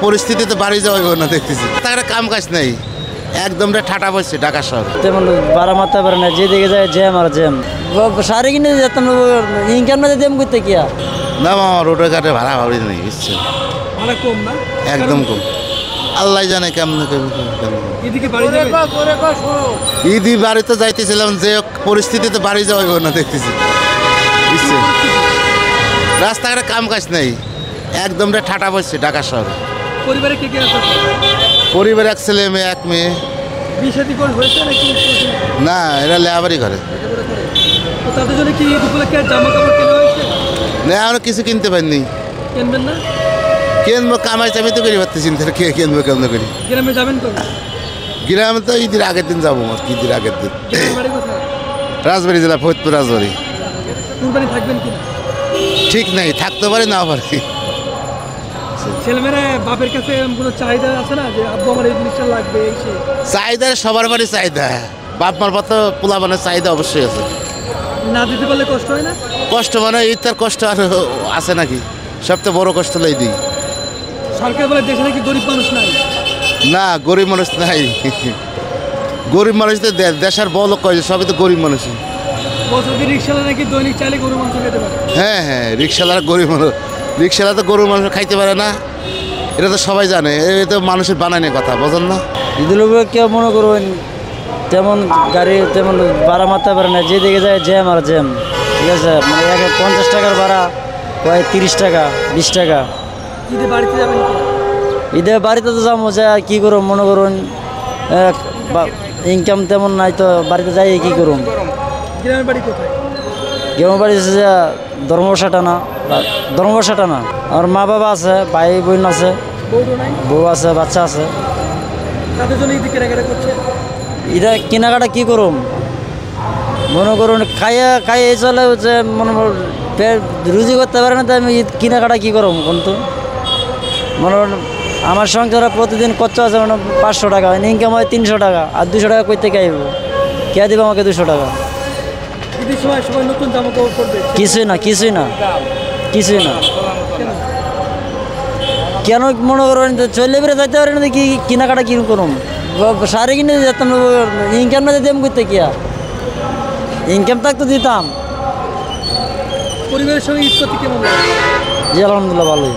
পরিস্থিতিতে বাড়ি যাওয়া না দেখতেছি, তার কাম কাজ নেই, একদম ঠাটা পড়ছে ঢাকা শহর। তেমন বাড়া মারতে পারে না, যেদিকে যায় জ্যাম আর জ্যাম। সারে কিনে যেতাম ইনকাম না জ্যাম করতে কি না মামা, রোডের ঘাটে ভাড়া ভাড়ি নেই, বুঝছেন, কম না, একদম কম। আল্লাহ জানে কেমন ঈদি বাড়িতে যাইতেছিলাম, যে পরিস্থিতিতে বাড়ি যাওয়া না দেখতেছি, বুঝছেন, রাস্তাঘাটে কাম কাজ নেই, একদম ঠাটা পড়ছে ঢাকা শহর। পরিবারে কে কে আছে? পরিবার এক ছেলে মেয়ে, এক মেয়ে। বিয়ে-শাদী হয়েছে নাকি? না, এরা লেবারই করে। তো তাদের জন্য কি ঈদ উপলক্ষে জামা কাপড় কেনা হয়েছে? না, আমরা কিছু কিনতে পারিনি। কিনবেন না? কিনবো, কামাই চামি তো করি পারতেছি, কে কিনবো কেমন করি। গ্রামে যাবেন কবে? গ্রামে তো ঈদের আগের দিন যাবো, ঈদের আগের দিন। বাড়ি কোথায়? রাজবাড়ি জেলা, ফরিদপুর রাজবাড়ি। কুরবানি থাকবেন কিনা? ঠিক নেই, থাকতে পারি না পারি। ছেলেমেয়েরা বাপের কাছে কোনো চাহিদা আছে না যে আব্বু আমার এই জিনিসটা লাগবে? এই সেই চাহিদা সবার বাড়ি চাহিদা, বাপ মার পর তো পোলাপানের চাহিদা অবশ্যই আছে। না দিতে পারলে কষ্ট হয় না? কষ্ট মানে ঈদ, তার কষ্ট আর আছে নাকি? সবচেয়ে বড় কষ্ট লাই দিই। সরকার বলে দেশে নাকি গরিব মানুষ নাই। না, গরিব মানুষ নাই, গরিব মানুষ তো দেশের বড় লোক কয়, সবই তো গরিব মানুষই। বছর রিক্সাওয়ালা নাকি দৈনিক চাইলে গরু মাংস খেতে পারে। হ্যাঁ হ্যাঁ, রিক্সাওয়ালা গরিব মানুষ, রিক্সাওয়ালা তো গরুর মাংস খাইতে পারে না, এটা তো সবাই জানে, এটা তো মানুষের বানানো কথা, বোঝেন না? ঈদুল কেউ মনে করবেন তেমন গাড়ি তেমন ভাড়া মারতে পারে না, যেদিকে যায় জ্যাম আর জ্যাম, ঠিক আছে। মানে 50 টাকার ভাড়া কয় 30 টাকা 20 টাকা। ঈদে বাড়িতে যাবেন কি? ঈদে বাড়িতে তো যাবো, যা কী করুন মনে করুন, ইনকাম তেমন নাই তো বাড়িতে যাই কী করুন। গ্রামের বাড়ি কোথায়? গ্রামের বাড়ি আছে যে ধর্মবসাটা না। আমার মা বাবা আছে, ভাই বোন আছে, বউ আছে, বাচ্চা আছে। তাদের জন্য ঈদে কেনাকাটা করছে। এটা কেনাকাটা কী করুম, মনে করুন খাইয়ে চলে যে মনে পেট রুজি করতে পারে না, তো আমি ঈদ কেনাকাটা কী করুম কিন্তু। মনে করুন আমার সংসারে প্রতিদিন খরচা আছে মানে 500 টাকা, ইনকাম হয় 300 টাকা, আর 200 টাকা কই থেকে আইব, কে দিবে আমাকে 200 টাকা? ঈদের সময় সবাই নতুন জামা কাপড় পরবে। কিছুই না কেন মনে করবেন চলে বেড়ে যাইতে পারে না, কি কেনাকাটা কি করুম? সারে কিনে যেতাম, ইনকাম না দিতাম করতে কি, ইনকাম থাকতো দিতাম। পরিবারের সঙ্গে ঈদ করতে কেমন লাগে? জি আলহামদুলিল্লাহ ভালোই।